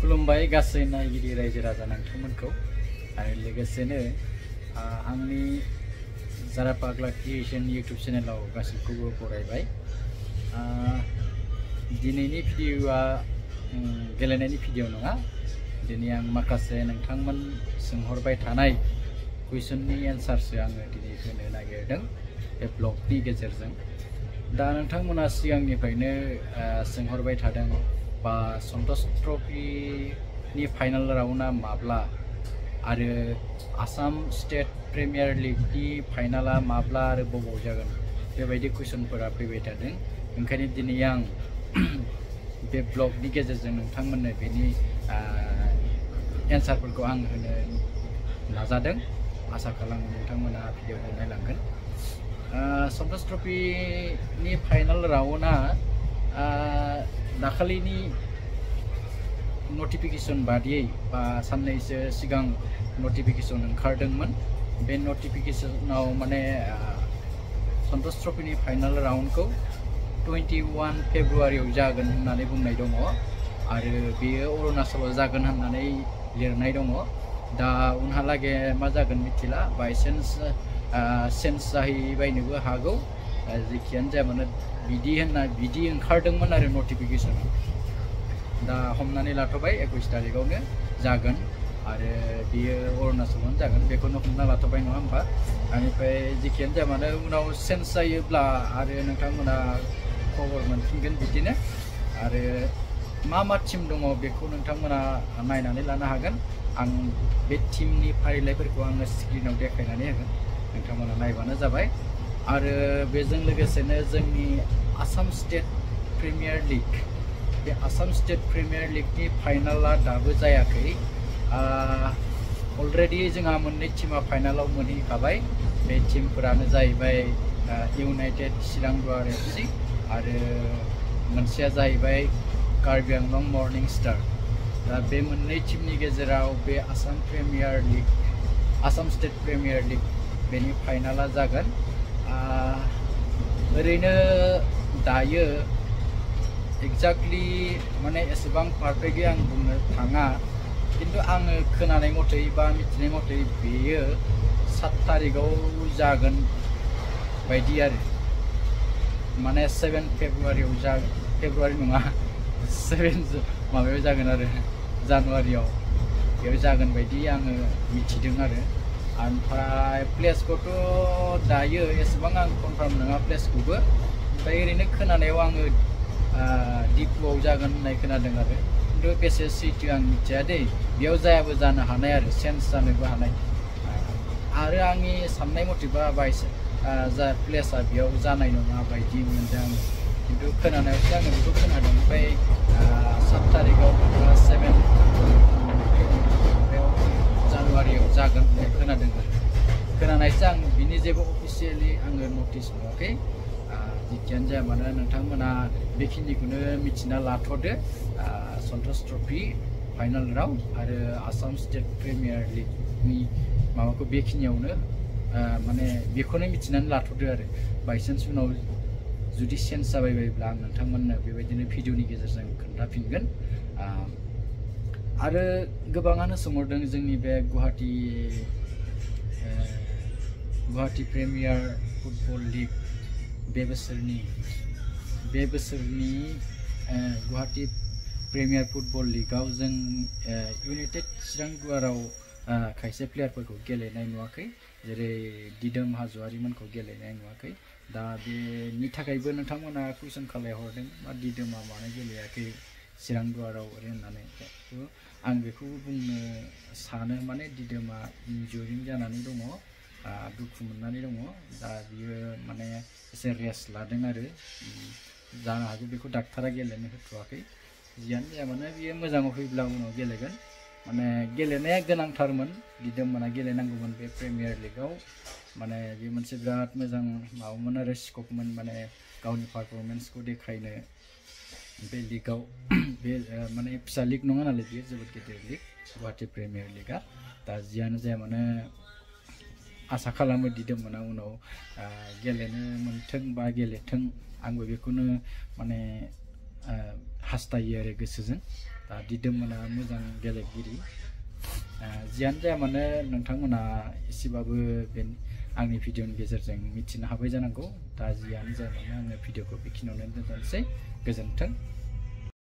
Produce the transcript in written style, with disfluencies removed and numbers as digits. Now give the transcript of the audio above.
खुलुमबाय गासै नायगिरि रायजो राजा नोंथांमोनखौ आरो लोगोसेनो आंनि जारा पाग्ला क्रिएशन यूट्यूब चेनेलाव गासैखौबो बरायबाय। दिनैनि भिडिअआ गेलेनायनि भिडिअ नङा। दिनै आं माखासे नोंथांमोन सोंहरबाय थानाय कुइसननि एन्सारसो आङो दिनै होनो नागिरदों बे ब्लगनि गेजेरजों। दा नोंथांमोना सिगांनिफ्रायनो सोंहरबाय थादों बा सन्तोष ट्रफिनि फाइनाल राउन्डआ माब्ला आरो आसाम स्टेट प्रिमियर लीगनि फाइनाला माब्ला आरो बबाव जागोन बेबायदि कुइसनफोरा फैबाय थादों। ओंखायनो दिनै आं बे ब्लगनि गेजेरजों नोंथांमोननो बेनि एन्सारफोरखौ आं होनो नाजादों। आसा खालामो नोंथांमोना भिडिअखौ नायलांगोन। सन्तोष ट्रफिनि फाइनाल राउन्डआ दाखालिनि नटिफिकेशन बादियै बा साननैसो सिगां नटिफिकेशन ओंखारदोंमोन। बे नटिफिकेशनाव माने सन्तोष ट्रफिनि फाइनाल राउन्डखौ 21 फेब्रुवारियाव जागोन होननानै बुंनाय दङ आरो बेयो अरुणाचलाव जागोन होननानै लिरनाय दङ। दा उनहालागै मा जागोन मिथिला, बायचान्स चेन्ज जाहैबायनोबो हागौ। जेखियानो जाया मानो बिदि ओंखारदोंमोन आरो नटिफिकेशनाव। दा हमनानै लाथ'बाय 21 तारिखआवनो जागोन आरो बियो अरुणाचलावनो जागोन, बेखौनो हमना लाथ'बाय नङा होमबा। बेनिफ्राय जेखियानो जाया मानो उनाव चेन्ज जायोब्ला आरो नोंथांमोना खबर मोनफिनगोन बिदिनो। आरो मा टिम दङ बेखौ नोंथांमोना नायनानै लानो हागोन। आं बे टिमनि फारिलाइफोरखौ आङो स्क्रिनाव देखायनानै होगोन, नोंथांमोना नायबानो जाबाय। आरो बेजों लोगोसेनो जोंनि आसाम स्टेट प्रिमियर लीग, बे आसाम स्टेट प्रिमियर लीगनि फाइनाला दाबो जायाखै। अलरेडि जोंहा मोननै टिमा फाइनालाव मोनहैखाबाय। बे टिमफोरानो जाहैबाय इउनाइटेड चिरां दुवार FC आरो मोनसेया जाहैबाय कार्बि आंलं मर्निं स्टार। दा बे मोननै टिमनि गेजेराव बे आसाम स्टेट प्रिमियर लीग बेनि फाइनाला जागोन। ओरैनो दायो एक्जाक्टलि माने एसेबां पारफेक्टलि आं बुंनो थाङा, किन्तु आङो खोनानाय मथे बा मिथिनाय मथे बेयो 7 तारिखआव जागोन बायदि आरो। माने 7 फेब्रुवारियाव जागोन, फेब्रुवारि नङा 7 माबायाव जागोन आरो जानुवारियाव बेयाव जागोन बायदि आङो मिथिदों आरो। ओमफ्राय प्लेसखौथ' दायो एसेबां आं कनफार्म नङा प्लेसखौबो। ओमफ्राय ओरैनो खोनानायाव आङो दिपुआव जागोन होननाय खोनादों आरो, खिन्थु बेसे सैथो आं मिथिया दै। बेयाव जायाबो जानो हानाय आरो, चेन्ज जानोबो हानाय। आरो आंनि साननाय मथेबा जा प्लेसआ बेयाव जानाय नङा बायदि मोनदों आङो, खिन्थु खोनानायावसो आङो बेखौ खोनादों। ओमफ्राय 7 तारिखआव 7 जानुवारियाव जागोन होननाय खोनादों आरो। खोनानायसो, आं बिनि जेबो अफिसियेलि आङो नटिस नुवाखै। जेखियानो जाया मानो नोंथांमोना बेखिनिखौनो मिथिना लाथ'दो। सन्तोष ट्रफि फाइनाल राउन्ड आरो आसाम स्टेट प्रिमियर लीगनि माबाखौ बेखिनियावनो माने बेखौनो मिथिनानै लाथ'दो आरो। बायचान्स उनाव जुदि चेन्ज जाबाय बायोब्ला आं नोंथांमोननो बेबायदिनो भिडिअनि गेजेरजों खोन्थाफिनगोन। आरो गोबाङानो सोंहरदों जोंनि बे गुवाहाटि प्रिमियार फुटबल लीग बे बोसोरनि गुवाहाटि प्रिमियार फुटबल लीगआव जों इउनाइटेड चिरां दुवाराव खायसे प्लेयारफोरखौ गेलेनाय नुवाखै, जेरै दिदोम हाज'वारिमोनखौ गेलेनाय नुवाखै। दा बेनि थाखायबो नोंथांमोना कुइसन खालायहरदों मा दिदोमा मानो गेलेयाखै चिरां दुवाराव ओरै होननानै। आं बेखौबो बुंनो सानो, माने दिदोमा इन्जुरि जानानै दङ, दुखु मोननानै दङ। दा बियो माने एसे रेस्ट लादों आरो, जानो हागौ बेखौ डाक्टारा गेलेनो होथ'वाखै। जियानो जाया मानो बियो मोजाङाव फैब्ला उनाव गेलेगोन। माने गेलेनाया गोनांथारमोन, दिदोममोना गेलेनांगौमोन बे प्रिमियार लीगआव। माने बे मोनसे बिराद मोजां माबामोन आरो स्कपमोन, माने गावनि पारफरमेन्सखौ देखायनो बे लीगआव। बे माने फिसा लीग नङा नालाय, बेयो जोबोद गिदिर लीग गुवाहाटि प्रिमियार लीगआ। दा जियानो जाया मानो आसा खालामो दिदोममोना उनाव गेलेनो मोनथों बा गेलेथों। आंबो बेखौनो माने हास्थायो आरो गोसोजों। दा दिदोममोना मोजां गेलेगिरि जियानो जाया मानो नोंथांमोना एसेबाबो बे आंनि भिडिअनि गेजेरजों मिथिनो हाबाय जानांगौ दा जियानो जाया मानो आङो भिडिअखौ बेखिनियावनो दोनथ'नोसै गोजोन्थों।